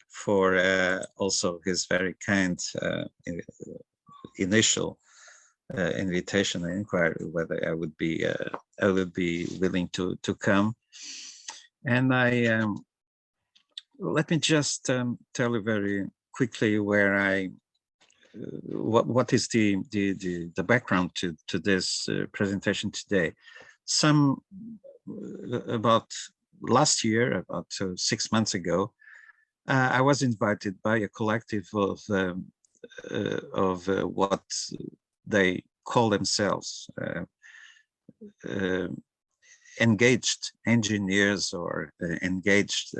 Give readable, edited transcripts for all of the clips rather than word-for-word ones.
for also his very kind initial invitation and inquiry whether I would be willing to come. And let me just tell you very quickly where what is the background to this presentation today. About last year, about 6 months ago, I was invited by a collective of what they call themselves engaged engineers or engaged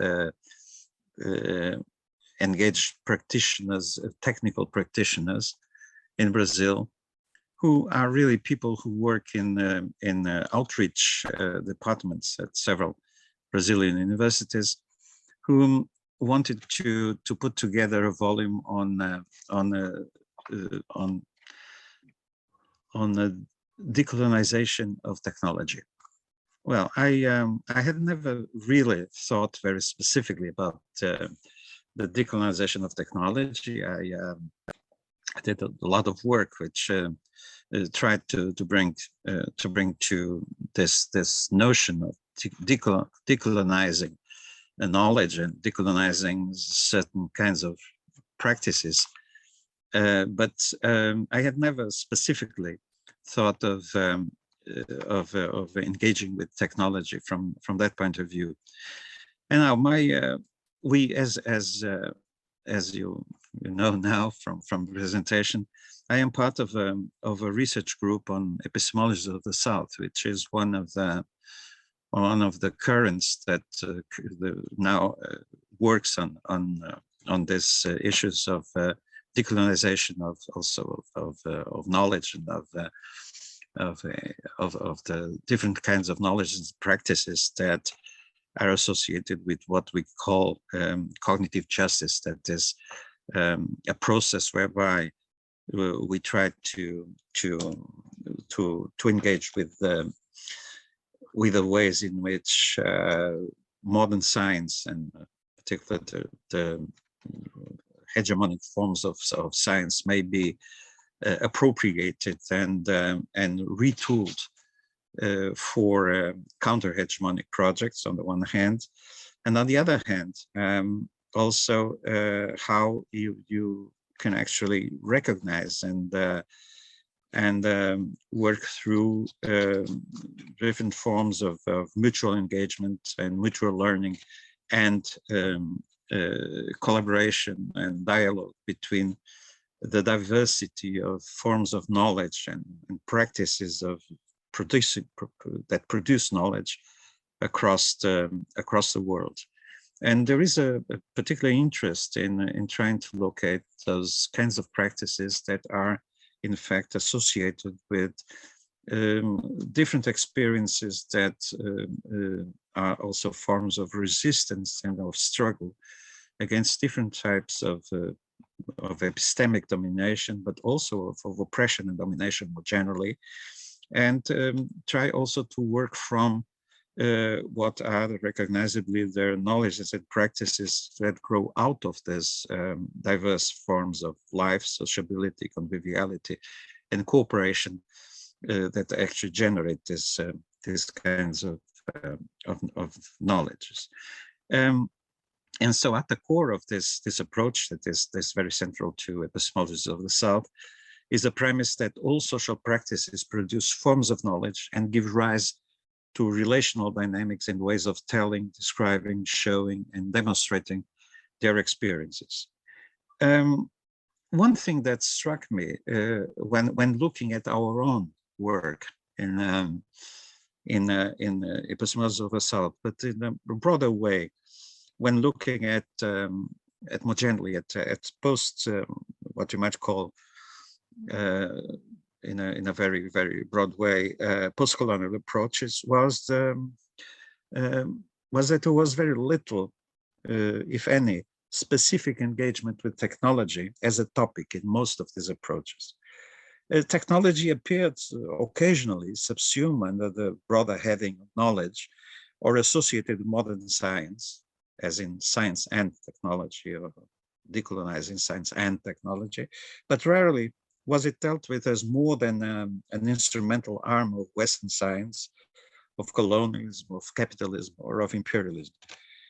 practitioners, technical practitioners in Brazil, who are really people who work in outreach departments at several Brazilian universities, whom wanted to put together a volume on the decolonization of technology. Well, I had never really thought very specifically about the decolonization of technology. I did a lot of work which tried to bring to this notion of decolonizing knowledge and decolonizing certain kinds of practices. But I had never specifically thought of engaging with technology from that point of view. And now we as you know now from the presentation, I am part of a research group on epistemology of the South, which is one of the currents that now works on these issues of decolonization of knowledge and of the different kinds of knowledge and practices that are associated with what we call cognitive justice. That is a process whereby we try to engage with the ways in which modern science, and particularly the hegemonic forms of science, may be appropriated and retooled for counter-hegemonic projects on the one hand, and on the other hand, also how you can actually recognize and work through different forms of mutual engagement and mutual learning and collaboration and dialogue between the diversity of forms of knowledge and practices of that produce knowledge across the world. And there is a particular interest in trying to locate those kinds of practices that are in fact associated with different experiences that are also forms of resistance and of struggle against different types of epistemic domination, but also of oppression and domination more generally, and try also to work from what are recognizably their knowledges and practices that grow out of these diverse forms of life, sociability, conviviality, and cooperation that actually generate these kinds of knowledges. And so at the core of this approach that is very central to epistemology of the South is the premise that all social practices produce forms of knowledge and give rise to relational dynamics and ways of telling, describing, showing, and demonstrating their experiences. One thing that struck me when looking at our own work in epistemology of the South, but in a broader way, when looking at more generally at post what you might call in a very, very broad way, post-colonial approaches, was that there was very little, if any, specific engagement with technology as a topic in most of these approaches. Technology appeared occasionally subsumed under the broader heading of knowledge or associated with modern science, as in science and technology, or decolonizing science and technology, but rarely was it dealt with as more than an instrumental arm of Western science, of colonialism, of capitalism, or of imperialism.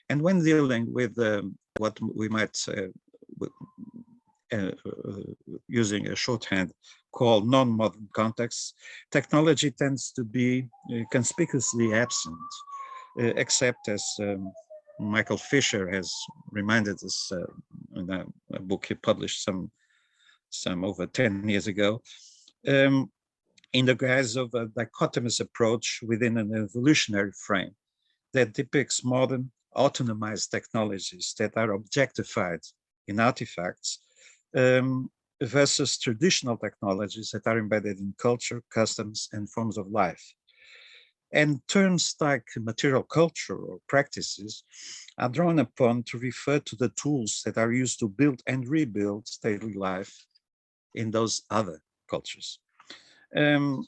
And when dealing with what we might say, using a shorthand, called non-modern contexts, technology tends to be conspicuously absent, except as Michael Fisher has reminded us in a book he published some over 10 years ago, in the guise of a dichotomous approach within an evolutionary frame that depicts modern autonomized technologies that are objectified in artifacts versus traditional technologies that are embedded in culture, customs, and forms of life. And terms like material culture or practices are drawn upon to refer to the tools that are used to build and rebuild daily life in those other cultures. And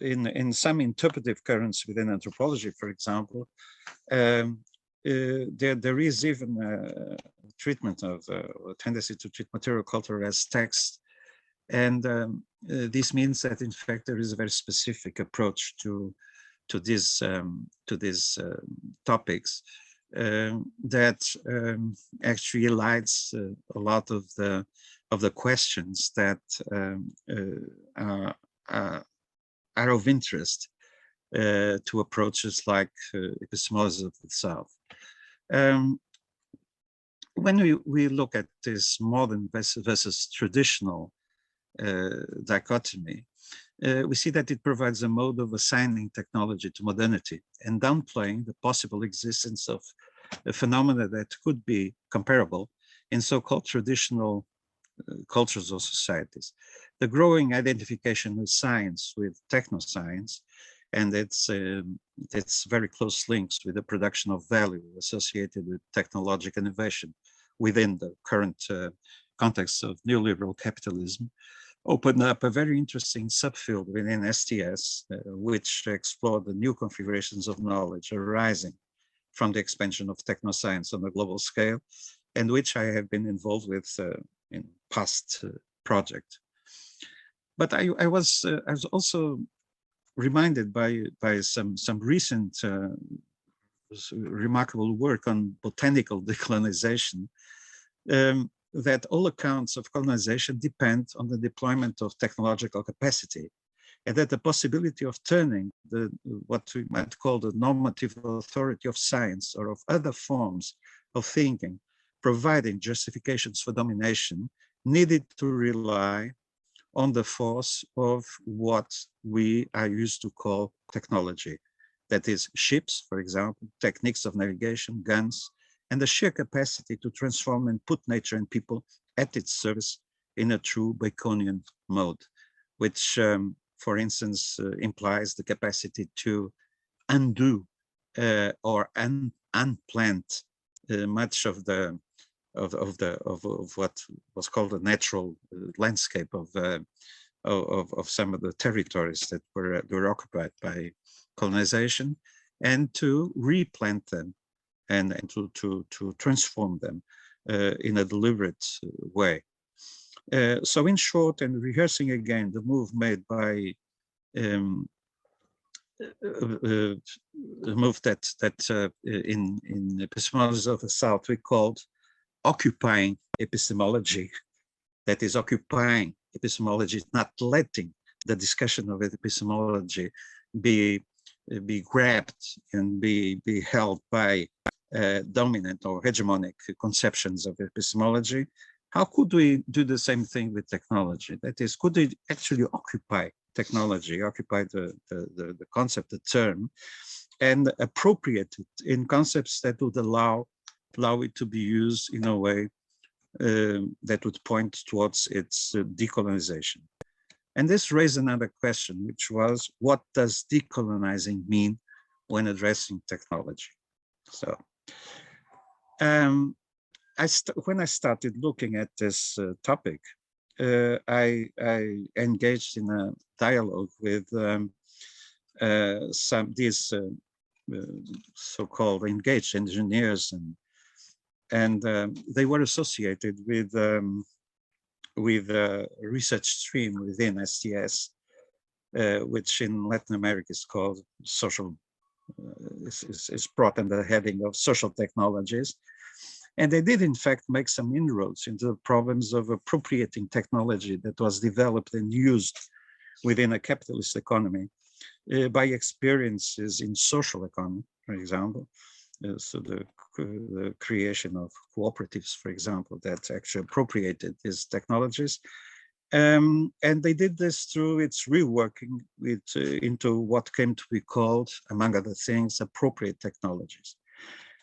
in some interpretive currents within anthropology, for example, there is even a treatment of a tendency to treat material culture as text. And this means that, in fact, there is a very specific approach to these topics that actually elides a lot of the questions that are of interest to approaches like epistemology of the South. When we look at this modern versus traditional dichotomy, we see that it provides a mode of assigning technology to modernity and downplaying the possible existence of a phenomena that could be comparable in so-called traditional cultures or societies. The growing identification of science with technoscience and its very close links with the production of value associated with technological innovation within the current context of neoliberal capitalism opened up a very interesting subfield within STS, which explored the new configurations of knowledge arising from the expansion of technoscience on a global scale, and which I have been involved with in past projects. But I was also reminded by some recent remarkable work on botanical decolonization, that all accounts of colonization depend on the deployment of technological capacity, and that the possibility of turning what we might call the normative authority of science or of other forms of thinking, providing justifications for domination, needed to rely on the force of what we are used to call technology. That is ships, for example, techniques of navigation, guns, and the sheer capacity to transform and put nature and people at its service in a true Baconian mode, which, for instance, implies the capacity to undo or unplant much of what was called the natural landscape of some of the territories that were occupied by colonization, and to replant them and to transform them in a deliberate way. So in short, and rehearsing again the move made by the move that in epistemology of the South we called occupying epistemology, that is occupying epistemology, not letting the discussion of epistemology be grabbed and be held by dominant or hegemonic conceptions of epistemology. How could we do the same thing with technology? That is, could we actually occupy technology, occupy the concept, the term, and appropriate it in concepts that would allow it to be used in a way that would point towards its decolonization? And this raised another question, which was, what does decolonizing mean when addressing technology? So when I started looking at this topic, I engaged in a dialogue with these so-called engaged engineers, and they were associated with a research stream within STS, which in Latin America is called social, is brought under the heading of social technologies. And they did, in fact, make some inroads into the problems of appropriating technology that was developed and used within a capitalist economy by experiences in social economy, for example. So the creation of cooperatives, for example, that actually appropriated these technologies. And they did this through its reworking into what came to be called, among other things, appropriate technologies.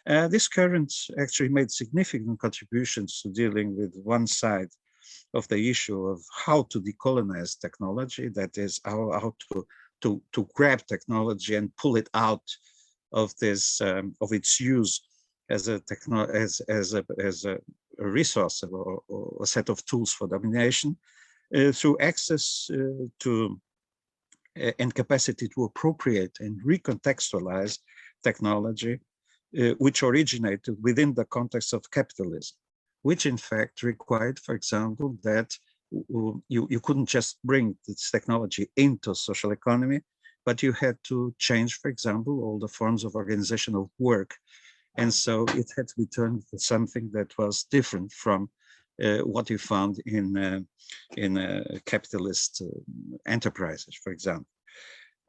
This current actually made significant contributions to dealing with one side of the issue of how to decolonize technology, that is, how to grab technology and pull it out of this of its use as a resource or a set of tools for domination, through access to and capacity to appropriate and recontextualize technology, which originated within the context of capitalism, which in fact required, for example, that you couldn't just bring this technology into social economy, but you had to change, for example, all the forms of organizational work. And so it had to be turned to something that was different from what you found in capitalist enterprises, for example.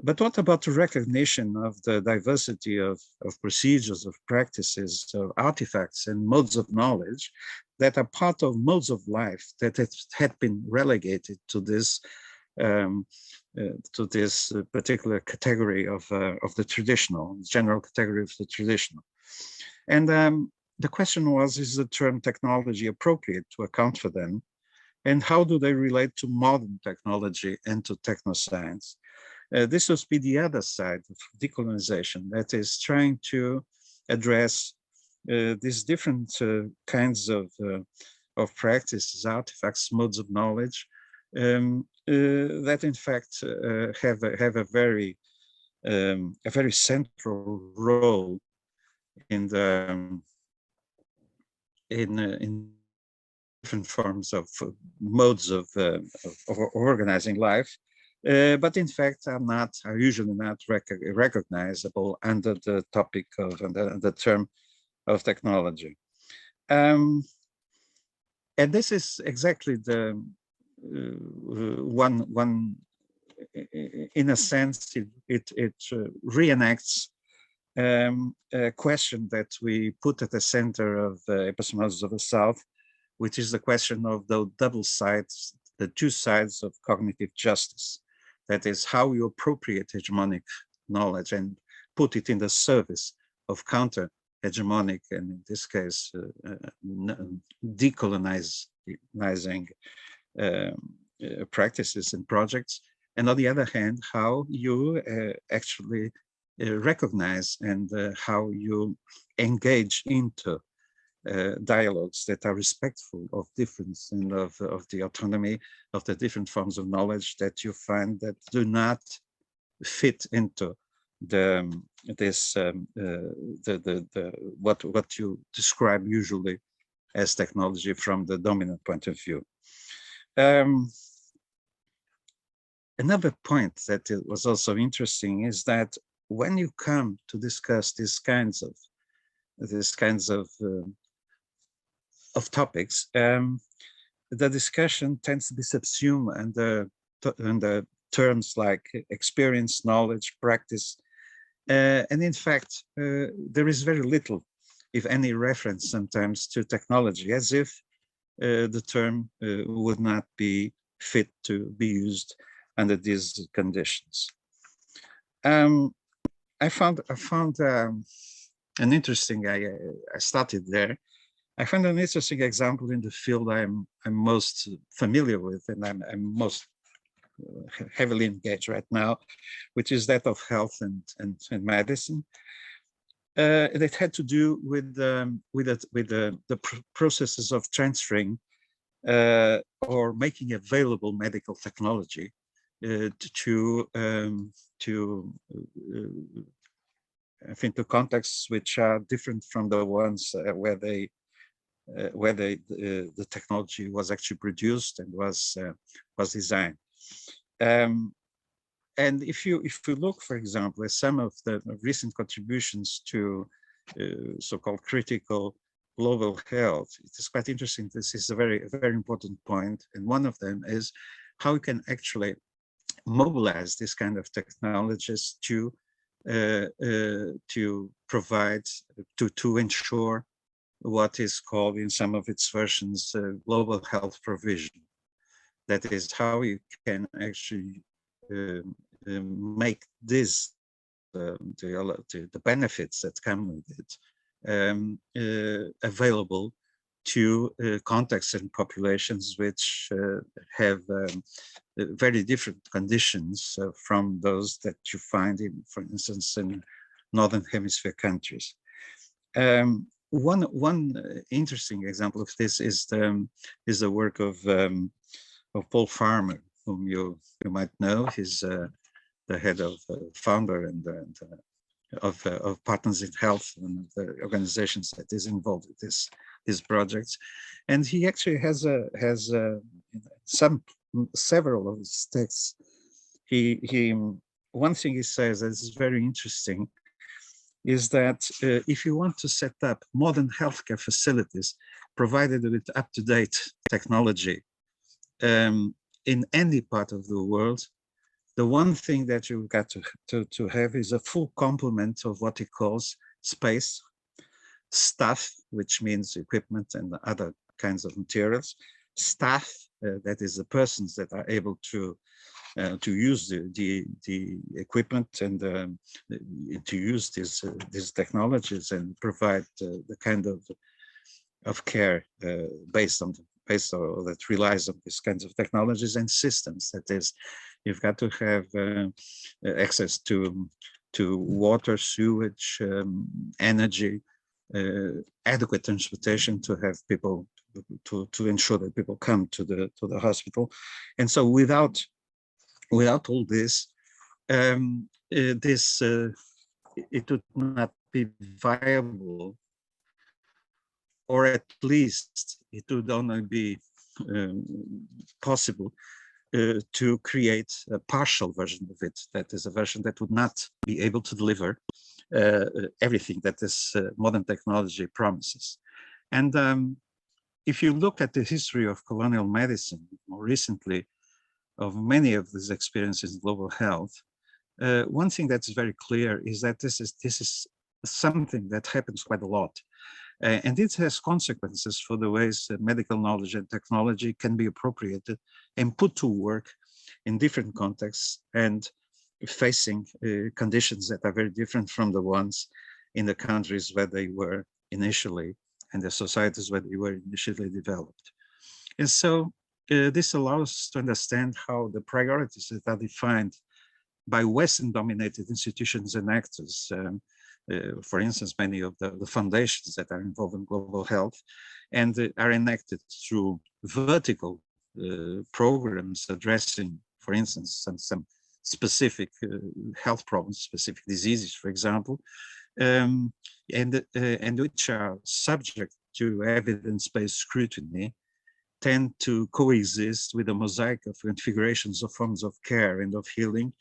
But what about the recognition of the diversity of procedures, of practices, of artifacts and modes of knowledge that are part of modes of life that had been relegated to this particular category of the traditional, general category of the traditional? And the question was, is the term technology appropriate to account for them? And how do they relate to modern technology and to technoscience? This would be the other side of decolonization, that is trying to address these different kinds of practices, artifacts, modes of knowledge that in fact have a very central role in different forms of modes of organizing life. But in fact are usually not recognizable under the topic of the term of technology. And this is exactly the one in a sense it reenacts a question that we put at the center of Epistemologies of the South, which is the question of the double sides, the two sides of cognitive justice. That is, how you appropriate hegemonic knowledge and put it in the service of counter-hegemonic, and in this case, decolonizing practices and projects. And on the other hand, how you actually recognize and how you engage into dialogues that are respectful of difference and of the autonomy of the different forms of knowledge that you find that do not fit into what you describe usually as technology from the dominant point of view. Another point that was also interesting is that when you come to discuss these kinds of topics, the discussion tends to be subsumed under terms like experience, knowledge, practice, and in fact, there is very little, if any, reference sometimes to technology, as if the term would not be fit to be used under these conditions. I found an interesting. I started there. I found an interesting example in the field I'm most familiar with, and I'm most heavily engaged right now, which is that of health and medicine. It had to do with the processes of transferring or making available medical technology to I think, to contexts which are different from the ones where the technology was actually produced and was designed. And if you look, for example, at some of the recent contributions to so-called critical global health, it is quite interesting. This is a very important point, and one of them is how we can actually mobilize this kind of technologies to provide, to ensure what is called in some of its versions global health provision. That is how you can actually make this the benefits that come with it available to contexts and populations which have very different conditions from those that you find in, for instance, in Northern Hemisphere countries. One interesting example of this is the work of Paul Farmer, whom you might know. He's the head of founder and of Partners in Health, one of the organizations that is involved with these projects, and he actually has several of his texts. One thing he says that is very interesting is that if you want to set up modern healthcare facilities provided with up-to-date technology in any part of the world, the one thing that you've got to have is a full complement of what he calls space, staff, which means equipment and other kinds of materials, staff, that is the persons that are able to use the equipment and to use these technologies and provide the kind of care based on that relies on these kinds of technologies and systems. That is, you've got to have access to water, sewage, energy, adequate transportation to have people to ensure that people come to the hospital. And so without all this, it would not be viable, or at least it would only be possible to create a partial version of it. That is a version that would not be able to deliver everything that this modern technology promises. And if you look at the history of colonial medicine, more recently, of many of these experiences in global health, one thing that's very clear is that this is something that happens quite a lot. And it has consequences for the ways that medical knowledge and technology can be appropriated and put to work in different contexts and facing conditions that are very different from the ones in the countries where they were initially and the societies where they were initially developed. And so this allows us to understand how the priorities that are defined by Western-dominated institutions and actors, for instance, many of the foundations that are involved in global health and are enacted through vertical programs addressing, for instance, some specific health problems, specific diseases, for example, and which are subject to evidence-based scrutiny, tend to coexist with a mosaic of configurations of forms of care and of healing,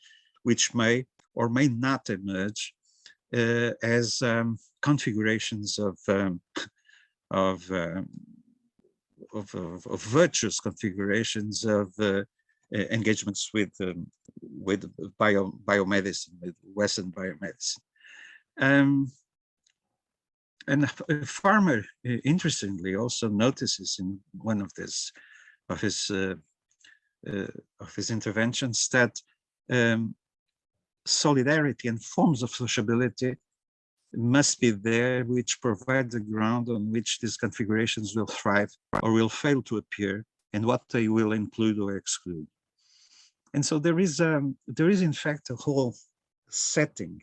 which may or may not emerge as configurations of virtuous configurations of engagements with biomedicine, with Western biomedicine. And Farmer, interestingly, also notices in one of his interventions that solidarity and forms of sociability must be there, which provide the ground on which these configurations will thrive or will fail to appear, and what they will include or exclude. And so there is in fact a whole setting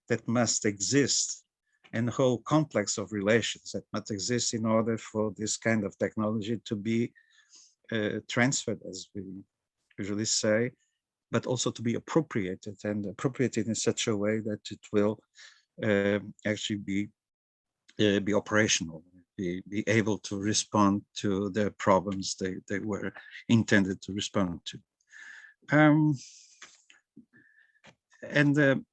that must exist, and a whole complex of relations that must exist in order for this kind of technology to be transferred, as we usually say, but also to be appropriated, and appropriated in such a way that it will actually be operational, be able to respond to the problems they were intended to respond to. And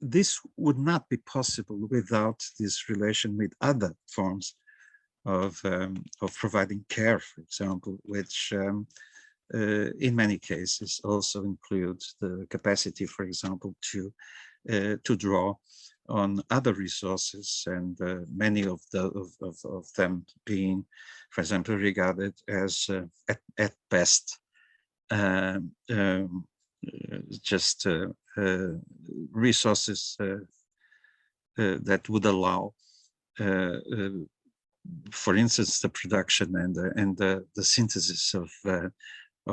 this would not be possible without this relation with other forms of providing care, for example, which in many cases also includes the capacity, for example, to draw on other resources, and many of them being, for example, regarded as at best just resources that would allow, for instance, the production and the synthesis of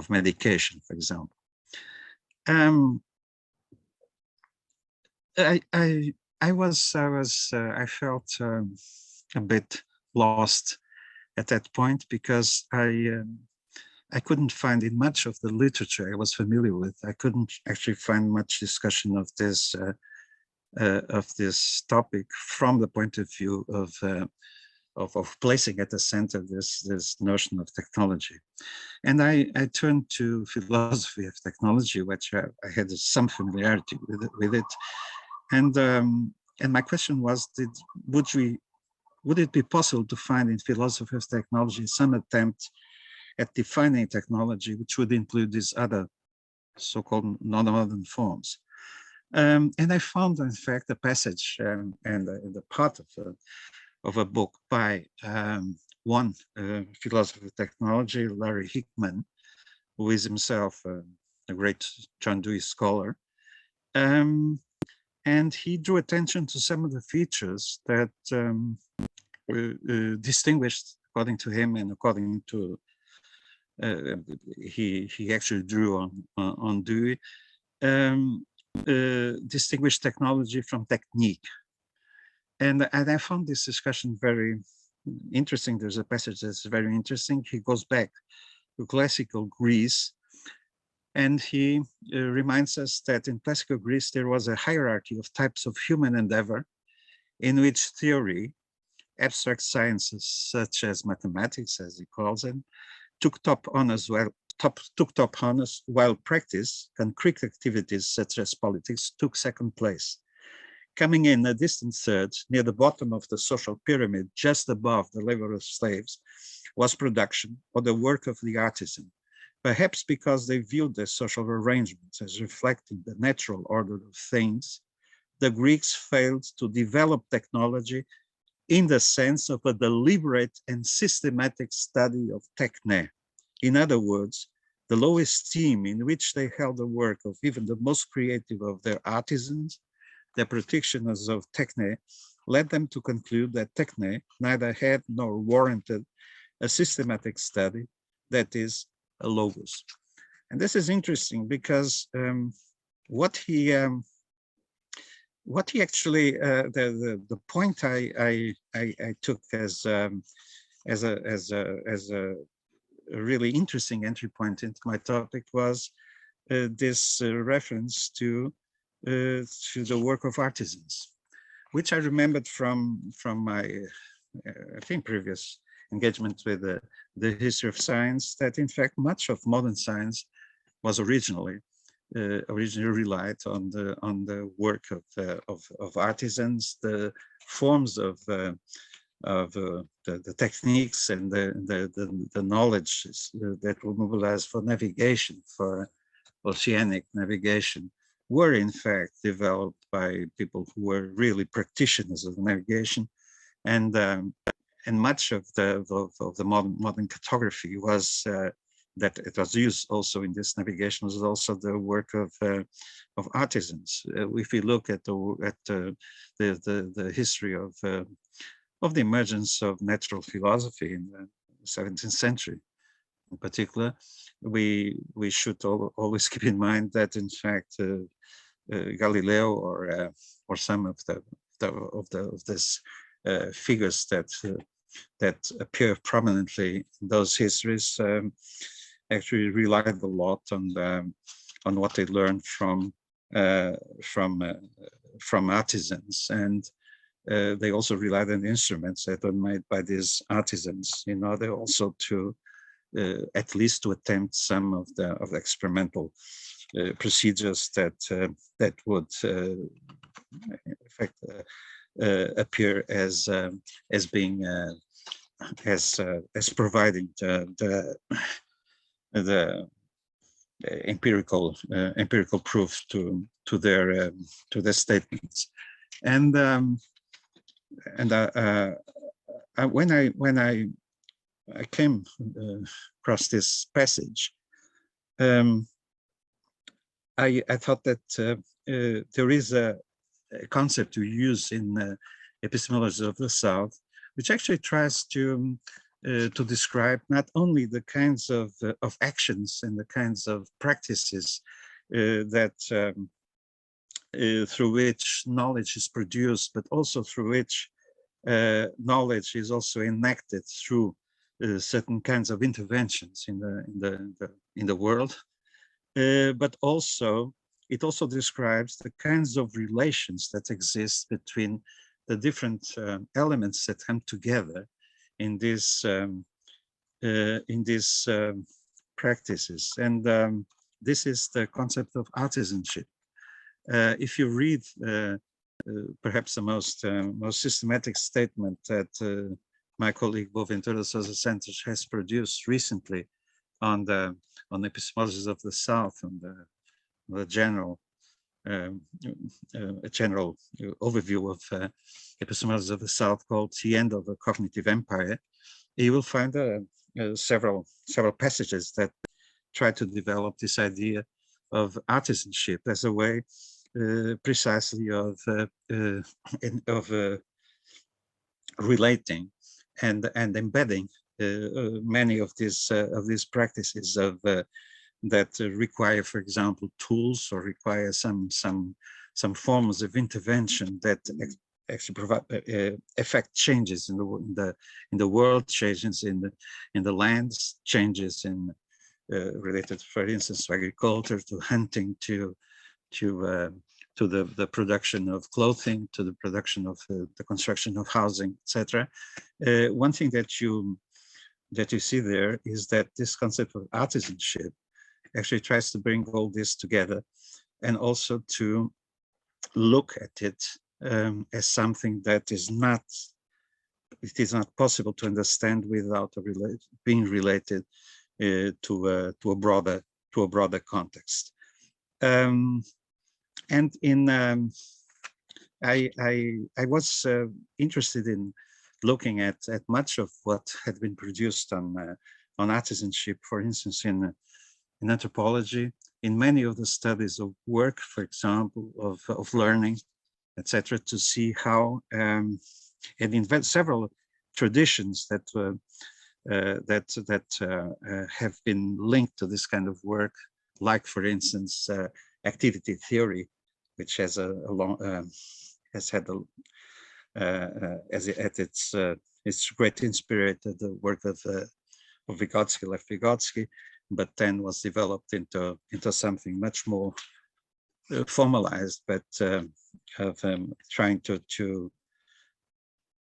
medication, for example. I felt a bit lost at that point, because I couldn't find in much of the literature I was familiar with. I couldn't actually find much discussion of this topic from the point of view of placing at the center this notion of technology. And I turned to philosophy of technology, which I had some familiarity with it. And my question was, would it be possible to find in philosophy of technology some attempt at defining technology which would include these other so-called non-modern forms? And I found, in fact, a passage and the part of a book by one philosopher of technology, Larry Hickman, who is himself a great John Dewey scholar. And he drew attention to some of the features that distinguished, according to him, and according to he actually drew on Dewey, distinguished technology from technique. And I found this discussion very interesting. There's a passage that's very interesting. He goes back to classical Greece, and he reminds us that in classical Greece, there was a hierarchy of types of human endeavor in which theory, abstract sciences such as mathematics, as he calls them, took top honors, while practice, concrete activities such as politics, took second place. Coming in a distant third, near the bottom of the social pyramid, just above the labor of slaves, was production, or the work of the artisan. Perhaps because they viewed their social arrangements as reflecting the natural order of things, the Greeks failed to develop technology in the sense of a deliberate and systematic study of techne. In other words, the low esteem in which they held the work of even the most creative of their artisans, the practitioners of techne, led them to conclude that techne neither had nor warranted a systematic study, that is, a logos. And this is interesting because what he actually the point I took as a really interesting entry point into my topic was this reference to the work of artisans, which I remembered from my I think previous engagement with the history of science, that in fact much of modern science was originally relied on the work of artisans, the forms of the techniques and the knowledge that were mobilized for navigation, for oceanic navigation, were in fact developed by people who were really practitioners of navigation, and much of the modern cartography was that it was used also in this navigation was also the work of artisans. If we look at the history of the emergence of natural philosophy in the 17th century, in particular, we should always keep in mind that in fact Galileo or some of these figures that appear prominently in those histories actually relied a lot on what they learned from from artisans, and they also relied on instruments that were made by these artisans in order also to at least to attempt some of the experimental procedures that would in fact appear as being as providing the empirical proof to their statements. And when I came across this passage, I thought that there is a concept we use in epistemology of the South, which actually tries to describe not only the kinds of actions and the kinds of practices that through which knowledge is produced, but also through which knowledge is also enacted through certain kinds of interventions in the world, but also it also describes the kinds of relations that exist between the different elements that come together in these practices, and this is the concept of artisanship. If you read perhaps the most systematic statement that my colleague Boaventura Sousa Santos has produced recently on epistemologies of the South, on the general a general overview of epistemologies of the South, called "The End of the Cognitive Empire," you will find several passages that try to develop this idea of artisanship as a way precisely of relating and embedding many of these practices that require, for example, tools, or require some forms of intervention that actually provide affect changes in the world, changes in the lands, changes in related, for instance, to agriculture, to hunting, to the production of clothing, to the production of the construction of housing, etc. One thing that you see there is that this concept of artisanship actually tries to bring all this together, and also to look at it as something that is not possible to understand without being related to a broader context. And I was interested in looking at much of what had been produced on artisanship, for instance, in anthropology, in many of the studies of work, for example, of learning, etc., to see how and in several traditions that have been linked to this kind of work, like, for instance, activity theory, which has had its great inspirator the work of Vygotsky, Lev Vygotsky, but then was developed into something much more formalized, but of trying to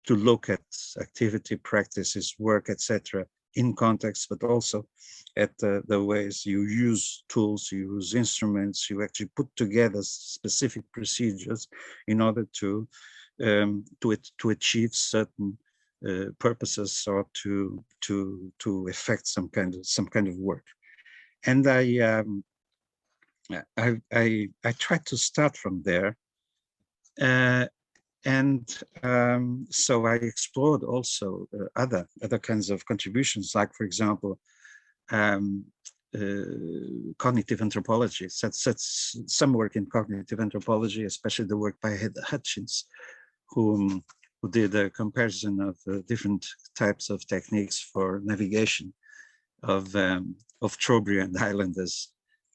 look at activity, practices, work, etc., in context, but also at the ways you use tools, you use instruments, you actually put together specific procedures in order to achieve certain purposes, or to effect some kind of work. And I tried to start from there, so I explored also other kinds of contributions, like, for example, cognitive anthropology. That's some work in cognitive anthropology, especially the work by Heather Hutchins, who did a comparison of different types of techniques for navigation of Trobriand islanders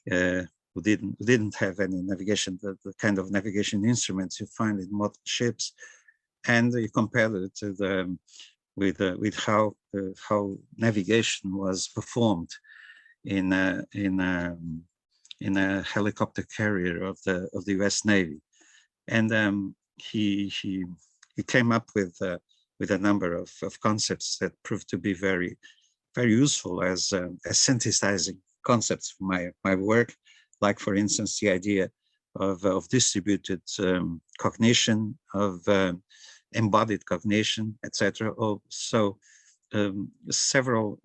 who didn't have any navigation, the kind of navigation instruments you find in modern ships, and you compared it to with how navigation was performed in a helicopter carrier of the U.S. Navy. And he came up with a number of concepts that proved to be very useful as synthesizing concepts for my work, like for instance the idea of distributed cognition, of embodied cognition, etc. So several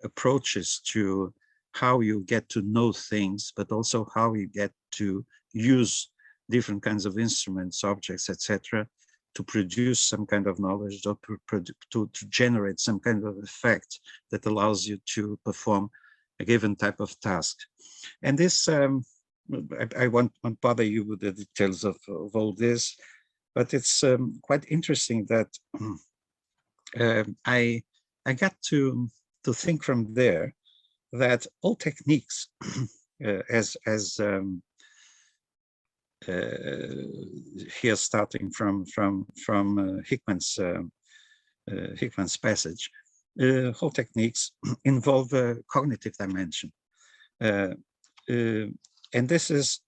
approaches to how you get to know things, but also how you get to use different kinds of instruments, objects, etc., to produce some kind of knowledge, or to generate some kind of effect that allows you to perform a given type of task. And this, I won't bother you with the details of all this, but it's quite interesting that I got to think from there that all techniques, as here starting from Hickman's passage, whole techniques involve a cognitive dimension, and this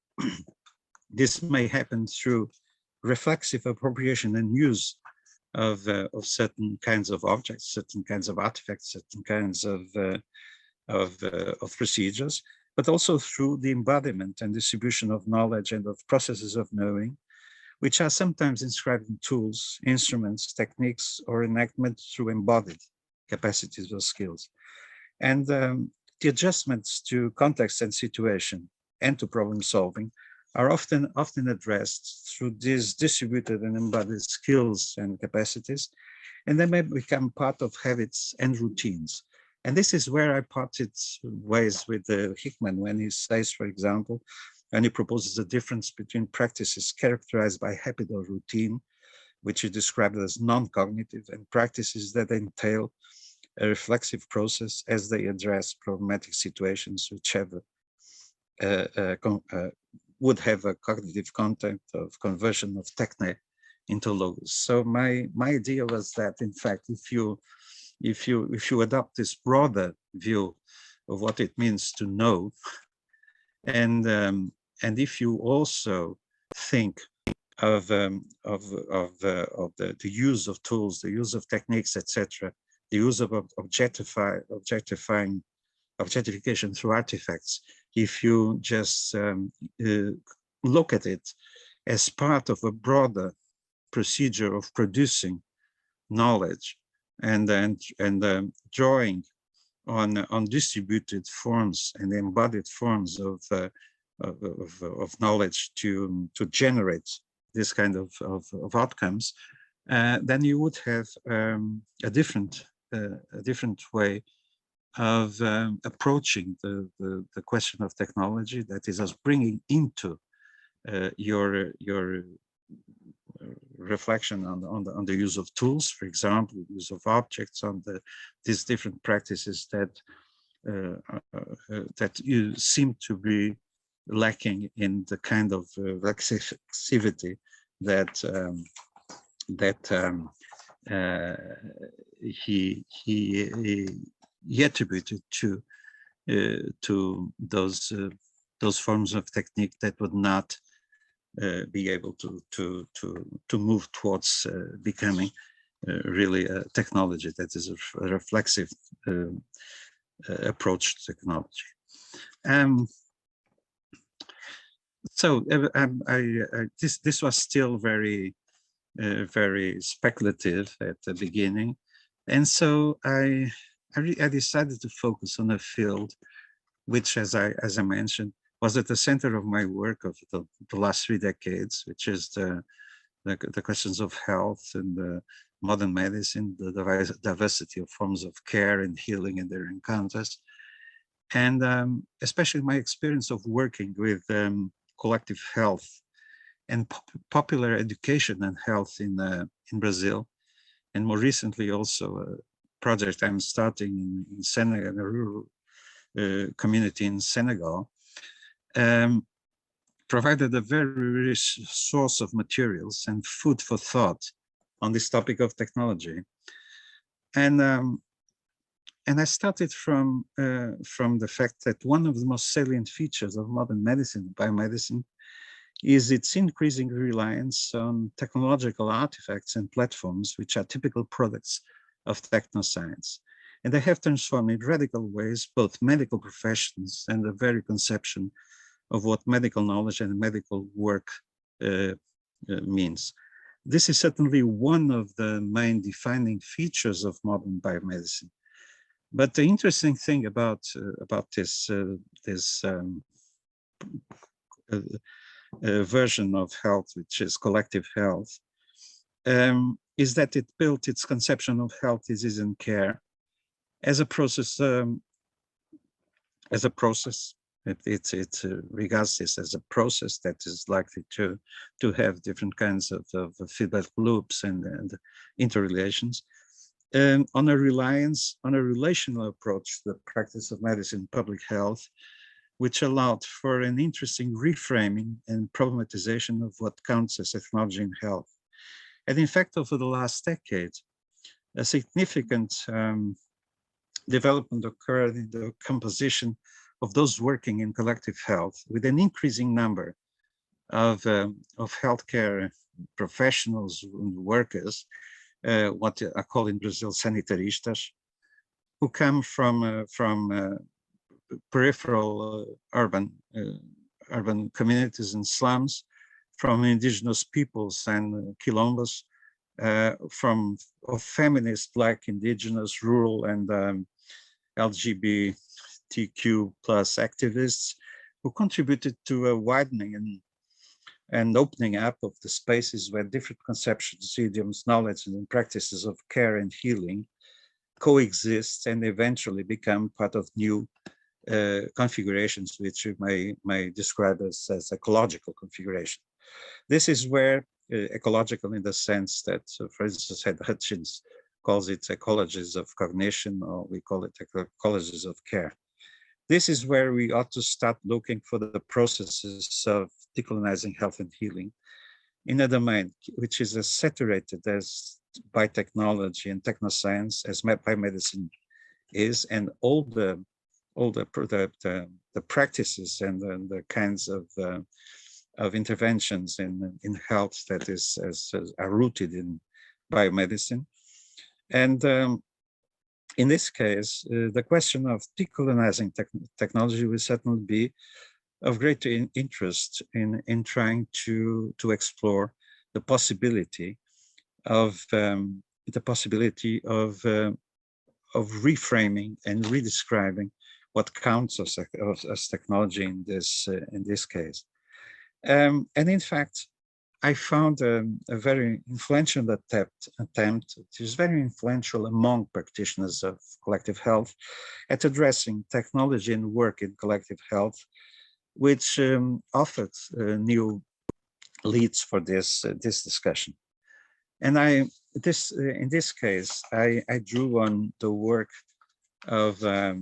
may happen through reflexive appropriation and use of certain kinds of objects, certain kinds of artifacts, certain kinds of procedures, but also through the embodiment and distribution of knowledge and of processes of knowing, which are sometimes inscribed in tools, instruments, techniques, or enactment through embodied capacities or skills. And the adjustments to context and situation and to problem solving are often addressed through these distributed and embodied skills and capacities, and they may become part of habits and routines. And this is where I parted ways with Hickman when he says, for example, and he proposes a difference between practices characterized by habit or routine, which he described as non-cognitive, and practices that entail a reflexive process as they address problematic situations which have would have a cognitive content of conversion of techne into logos. So my idea was that, in fact, if you adopt this broader view of what it means to know, and if you also think of the use of tools, the use of techniques, etc., the use of objectification through artifacts, if you just look at it as part of a broader procedure of producing knowledge and drawing on distributed forms and embodied forms of knowledge to generate this kind of outcomes, then you would have a different way of approaching the question of technology, that is, as bringing into your reflection on the use of tools, for example, use of objects, on these different practices that you seem to be lacking in the kind of reflexivity that he attributed to those forms of technique that would not be able to move towards becoming really a technology that is a reflexive approach to technology. So this was still very speculative at the beginning, and so I decided to focus on a field which, as I mentioned, was at the center of my work of the last 3 decades, which is the questions of health and modern medicine, the diversity of forms of care and healing and their encounters, and especially my experience of working with collective health and popular education and health in Brazil, and more recently also a project I'm starting in Senegal, in a rural community in Senegal, provided a very rich source of materials and food for thought on this topic of technology. And I started from the fact that one of the most salient features of modern medicine, biomedicine, is its increasing reliance on technological artifacts and platforms, which are typical products of technoscience. And they have transformed in radical ways both medical professions and the very conception of what medical knowledge and medical work means. This is certainly one of the main defining features of modern biomedicine. But the interesting thing about this version of health, which is collective health, is that it built its conception of health, disease, and care as a process. It regards this as a process that is likely to have different kinds of feedback loops and interrelations, on a relational approach to the practice of medicine, public health, which allowed for an interesting reframing and problematization of what counts as technology in health. And in fact, over the last decade, a significant development occurred in the composition of those working in collective health, with an increasing number of healthcare professionals and workers, what I call in Brazil sanitaristas, who come from peripheral urban communities and slums, from indigenous peoples and quilombos, of feminist, Black, indigenous, rural, and LGBTQ plus activists, who contributed to a widening and opening up of the spaces where different conceptions, idioms, knowledge, and practices of care and healing coexist and eventually become part of new configurations, which you may describe as ecological configuration. This is where ecological, in the sense that, for instance, Hutchins calls it ecologies of cognition, or we call it ecologies of care. This is where we ought to start looking for the processes of decolonizing health and healing in a domain which is as saturated as by technology and technoscience as biomedicine is, and all the practices and the kinds of interventions in health that are rooted in biomedicine. And in this case, the question of decolonizing technology will certainly be of great interest in trying to explore the possibility of reframing and redescribing what counts as technology in this case. And in fact, I found a very influential attempt, which is very influential among practitioners of collective health, at addressing technology and work in collective health, which offered new leads for this discussion. And in this case, I drew on the work of a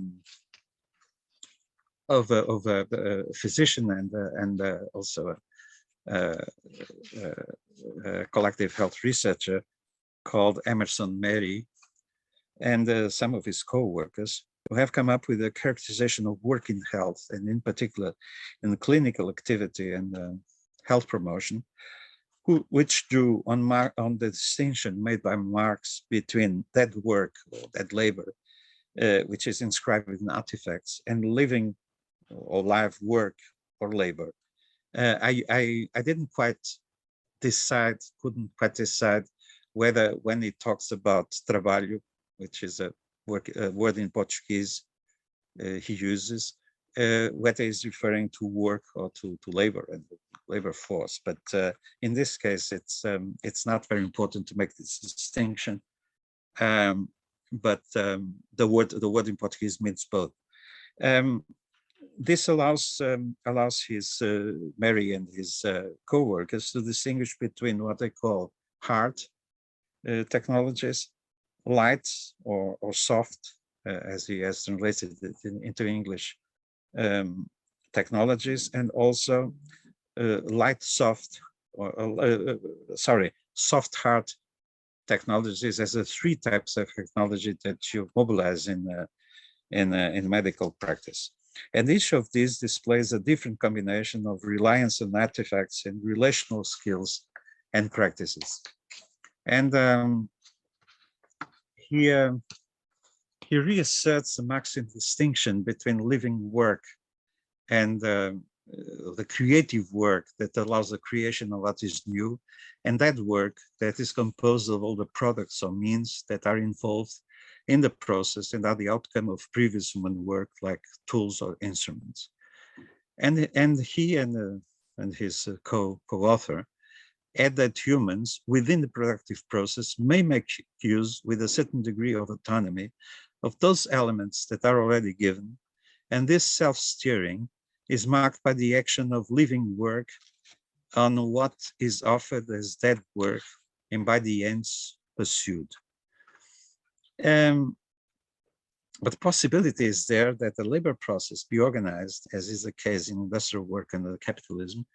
physician and also a collective health researcher called Emerson Mary, and some of his co-workers, who have come up with a characterization of work in health, and in particular in clinical activity and health promotion, which drew on the distinction made by Marx between dead work or dead labor, which is inscribed in artifacts, and living or live work or labor. I couldn't quite decide whether, when he talks about trabalho, which is a word in Portuguese he uses, whether he's referring to work or to labor and labor force. But in this case, it's not very important to make this distinction. But the word in Portuguese means both. This allows his Mary and his co-workers to distinguish between what they call hard technologies, light or soft, as he has translated it into English, technologies, and also light soft, or soft hard technologies, as the three types of technology that you mobilize in medical practice. And each of these displays a different combination of reliance on artifacts and relational skills and practices. And he reasserts the maximum distinction between living work and the creative work that allows the creation of what is new, and that work that is composed of all the products or means that are involved in the process and are the outcome of previous human work, like tools or instruments. And he and his co-author add that humans within the productive process may make use with a certain degree of autonomy of those elements that are already given, and this self-steering is marked by the action of living work on what is offered as dead work and by the ends pursued. But the possibility is there that the labor process be organized, as is the case in industrial work under capitalism,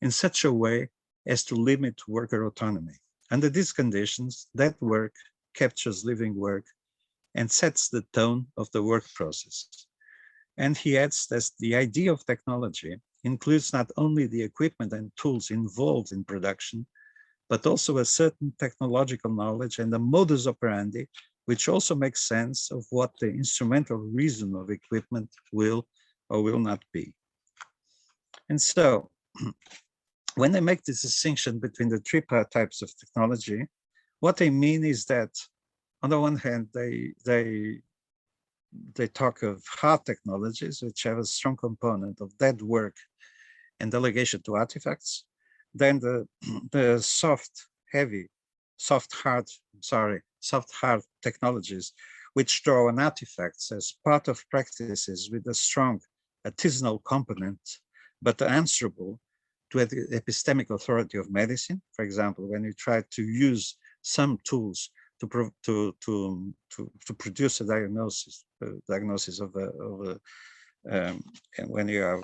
in such a way as to limit worker autonomy. Under these conditions, that work captures living work and sets the tone of the work process. And he adds that the idea of technology includes not only the equipment and tools involved in production, but also a certain technological knowledge and a modus operandi, which also makes sense of what the instrumental reason of equipment will or will not be. And so, when they make this distinction between the three types of technology, what they mean is that, on the one hand, they talk of hard technologies, which have a strong component of dead work and delegation to artifacts. Then the soft hard technologies, which draw on artifacts as part of practices with a strong artisanal component, but answerable to the epistemic authority of medicine. For example, when you try to use some tools to produce a diagnosis of when you are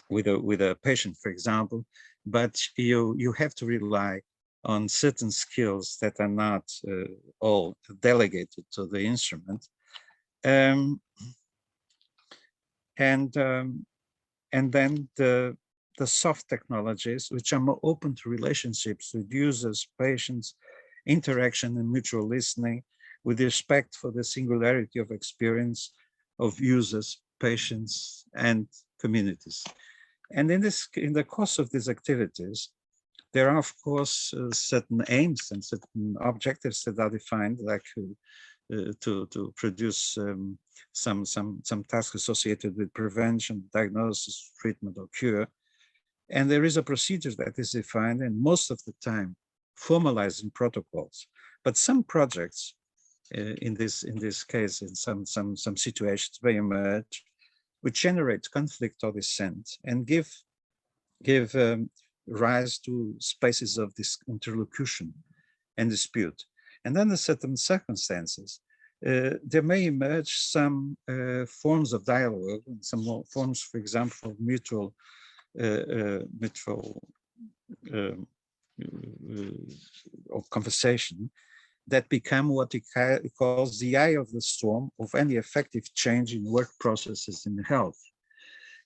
with a patient, for example, but you have to rely on certain skills that are not all delegated to the instrument, and then the soft technologies, which are more open to relationships with users, patients, interaction and mutual listening, with respect for the singularity of experience of users, patients, and communities. And in the course of these activities, there are, of course, certain aims and certain objectives that are defined, like to produce some tasks associated with prevention, diagnosis, treatment, or cure. And there is a procedure that is defined, and most of the time formalized in protocols. But some projects, in this case, in some situations, may emerge, which generate conflict or dissent and give rise to spaces of this interlocution and dispute. And under certain circumstances, there may emerge some forms of dialogue, some forms, for example, of mutual of conversation that become what he calls the eye of the storm of any effective change in work processes in health.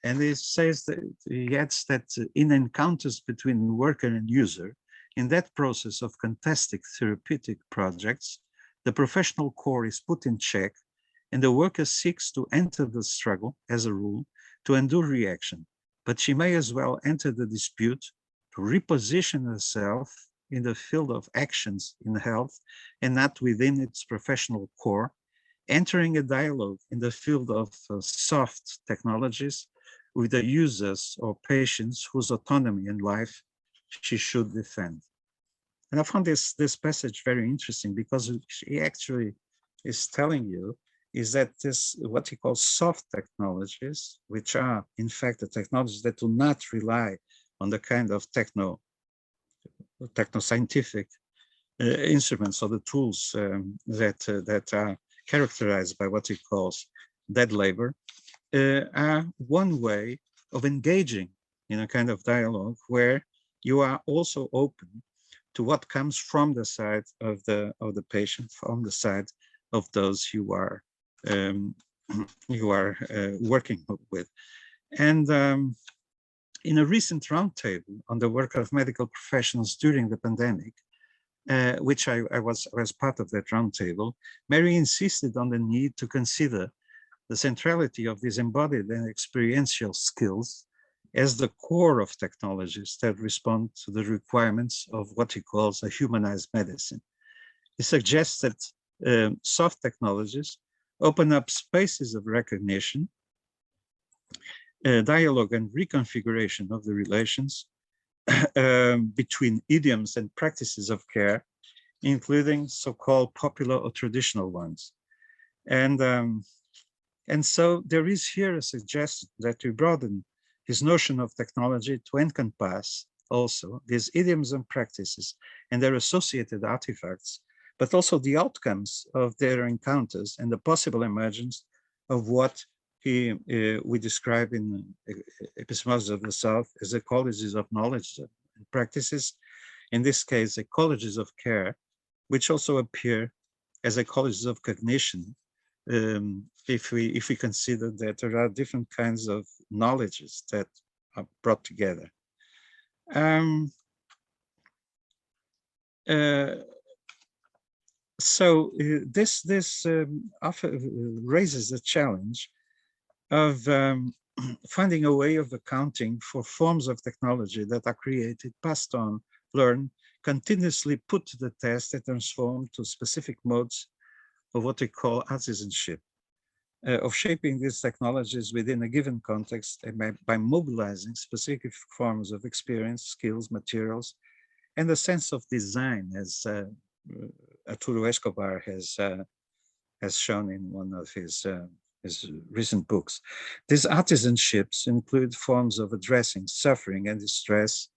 And he says that he adds that in encounters between worker and user, in that process of contested therapeutic projects, the professional core is put in check and the worker seeks to enter the struggle, as a rule, to undo reaction. But she may as well enter the dispute to reposition herself in the field of actions in health and not within its professional core, entering a dialogue in the field of soft technologies with the users or patients whose autonomy in life she should defend. And I found this passage very interesting because he actually is telling you is that this, what he calls soft technologies, which are in fact the technologies that do not rely on the kind of techno-scientific instruments or the tools that are characterized by what he calls dead labor, are one way of engaging in a kind of dialogue where you are also open to what comes from the side of the patient, from the side of those who are you are working with. And in a recent roundtable on the work of medical professionals during the pandemic, which I was part of that roundtable, Mary insisted on the need to consider the centrality of these embodied and experiential skills as the core of technologies that respond to the requirements of what he calls a humanized medicine. He suggests that soft technologies open up spaces of recognition, dialogue and reconfiguration of the relations between idioms and practices of care, including so-called popular or traditional ones. And so there is here a suggestion that we broaden his notion of technology to encompass also these idioms and practices and their associated artifacts, but also the outcomes of their encounters and the possible emergence of what we describe in Epistemology of the South as ecologies of knowledge and practices, in this case, ecologies of care, which also appear as ecologies of cognition, if we consider that there are different kinds of knowledges that are brought together. This often raises the challenge of finding a way of accounting for forms of technology that are created, passed on, learned, continuously put to the test and transformed to specific modes of what we call artisanship, of shaping these technologies within a given context and by mobilizing specific forms of experience, skills, materials, and a sense of design, as Arturo Escobar has shown in one of his recent books. These artisanships include forms of addressing suffering and distress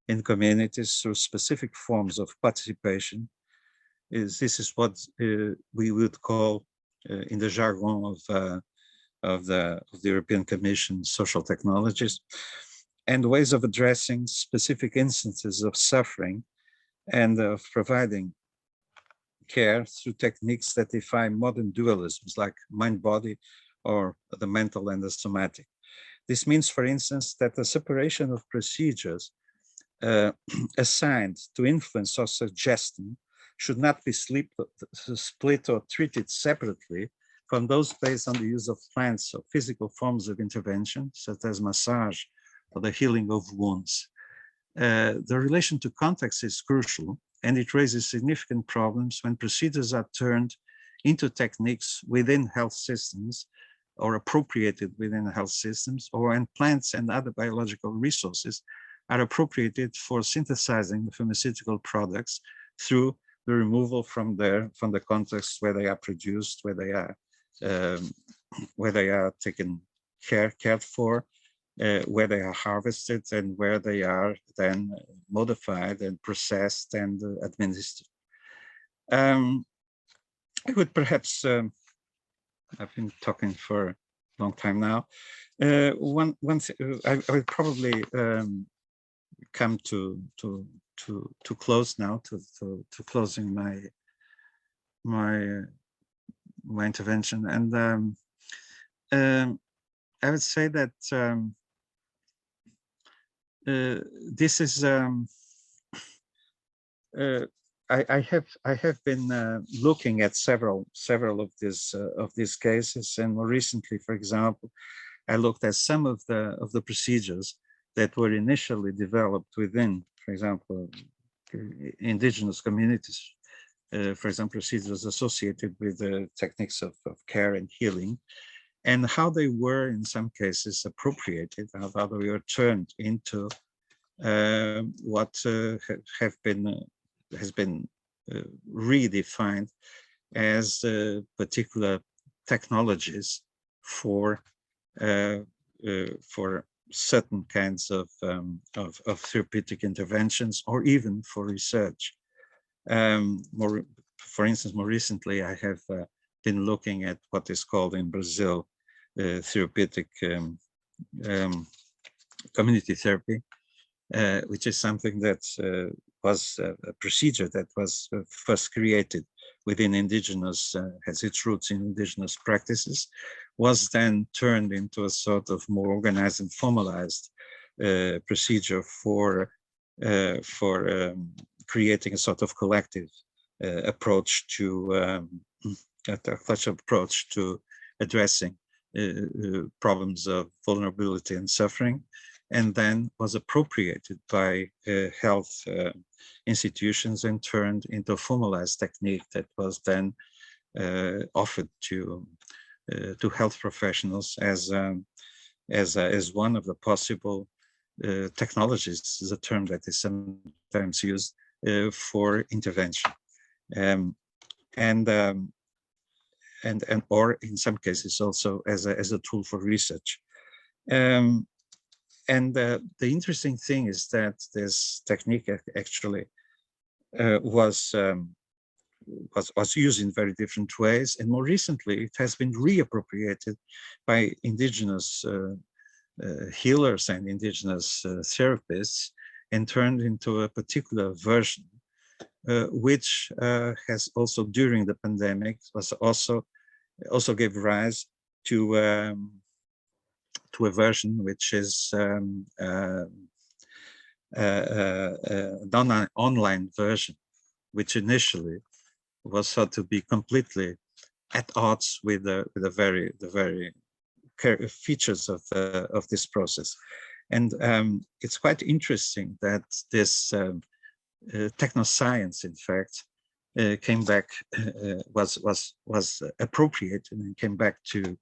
in communities through specific forms of participation. This is what we would call, in the jargon of the European Commission, social technologies, and ways of addressing specific instances of suffering and of providing care through techniques that defy modern dualisms like mind-body or the mental and the somatic. This means, for instance, that the separation of procedures assigned to influence or suggestion should not be split or treated separately from those based on the use of plants or physical forms of intervention, such as massage or the healing of wounds. The relation to context is crucial, and it raises significant problems when procedures are turned into techniques within health systems or appropriated within health systems, or when plants and other biological resources are appropriated for synthesizing the pharmaceutical products through the removal from the context where they are produced, where they are taken cared for, where they are harvested, and where they are then modified and processed and administered. I would perhaps, I've been talking for a long time now. I will probably come to close now, to closing my intervention, and I would say that this is I have been looking at several of these cases, and more recently, for example, I looked at some of the procedures that were initially developed within, for example, indigenous communities, for example, procedures associated with the techniques of care and healing, and how they were in some cases appropriated, how they were turned into what has been redefined as particular technologies for certain kinds of therapeutic interventions, or even for research. For instance, more recently, I have been looking at what is called in Brazil therapeutic community therapy, which is something that was a procedure that was first created within indigenous, has its roots in indigenous practices, was then turned into a sort of more organized and formalized procedure for creating a sort of collective approach to addressing problems of vulnerability and suffering, and then was appropriated by health institutions and turned into a formalized technique that was then offered to health professionals as one of the possible technologies. This is a term that is sometimes used for intervention, and or in some cases also as a tool for research. And the interesting thing is that this technique actually was used in very different ways, and more recently it has been reappropriated by indigenous healers and indigenous therapists and turned into a particular version, which has also during the pandemic was also gave rise to a version which is an online version, which initially was thought to be completely at odds with the very features of this process. And it's quite interesting that this technoscience, in fact, came back, was appropriated and came back to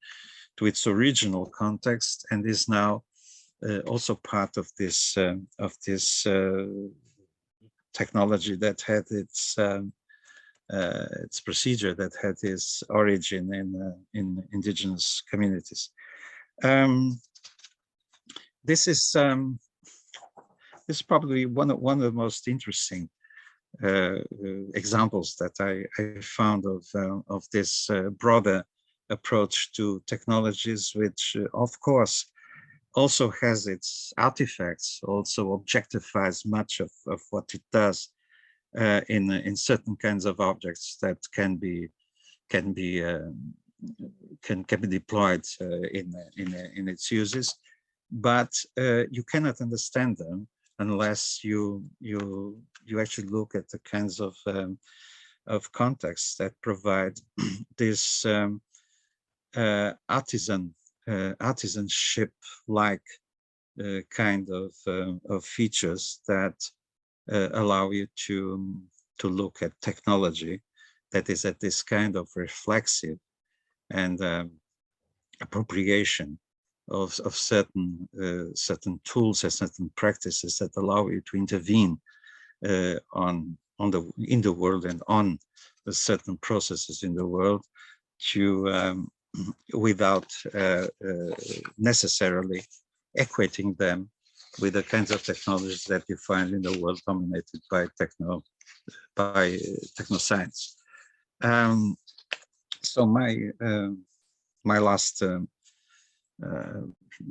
its original context, and is now also part of this technology that had its procedure that had its origin in indigenous communities. This is probably one of the most interesting examples that I found of this broader approach to technologies, which of course also has its artifacts, also objectifies much of what it does in certain kinds of objects that can be deployed in its uses, but you cannot understand them unless you actually look at the kinds of contexts that provide this artisanship-like kind of features that allow you to look at technology that is at this kind of reflexive and appropriation of certain tools and certain practices that allow you to intervene in the world and on the certain processes in the world, to without necessarily equating them with the kinds of technologies that you find in the world dominated by technoscience. So my last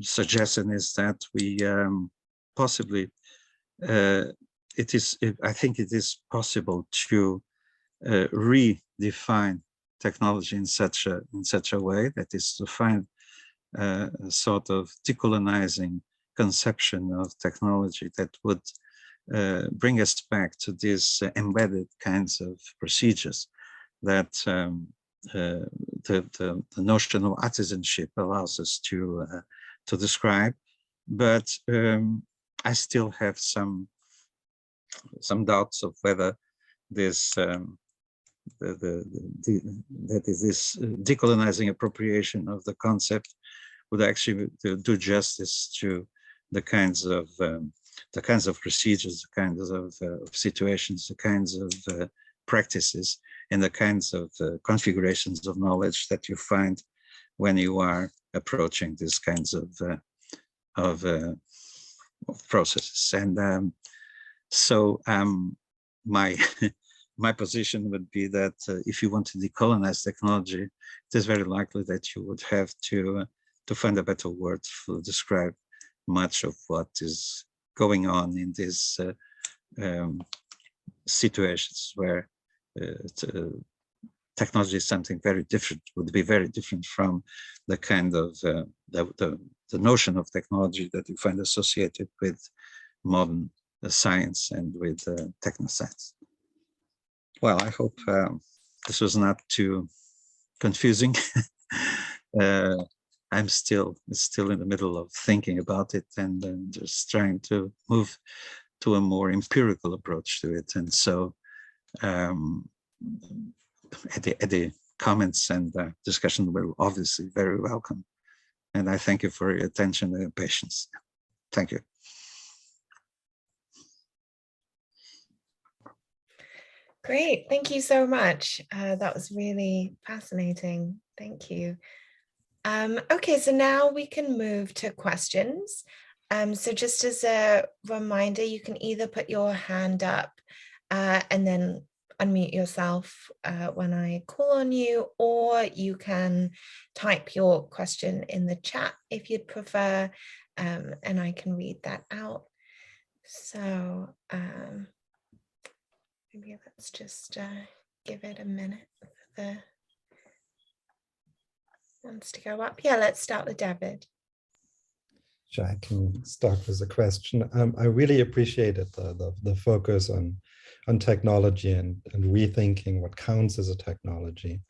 suggestion is that we possibly I think it is possible to redefine technology in such a way that is to find a sort of decolonizing conception of technology that would bring us back to these embedded kinds of procedures that the notion of artisanship allows us to describe. But I still have some doubts of whether this this decolonizing appropriation of the concept would actually do justice to the kinds of procedures, the kinds of situations, the kinds of practices, and the kinds of configurations of knowledge that you find when you are approaching these kinds of processes. And so my my position would be that if you want to decolonize technology, it is very likely that you would have to find a better word to describe much of what is going on in these situations where technology is something very different, would be very different from the kind of the notion of technology that you find associated with modern science and with technoscience. Well, I hope this was not too confusing. I'm still in the middle of thinking about it and just trying to move to a more empirical approach to it. And so the comments and discussion were obviously very welcome. And I thank you for your attention and your patience. Thank you. Great, thank you so much. That was really fascinating. Thank you. Okay, so now we can move to questions. So just as a reminder, you can either put your hand up and then unmute yourself when I call on you, or you can type your question in the chat if you'd prefer, and I can read that out. So maybe let's just give it a minute for the ones to go up. Yeah, let's start with David. Sure, I can start with a question. I really appreciated the focus on technology and rethinking what counts as a technology.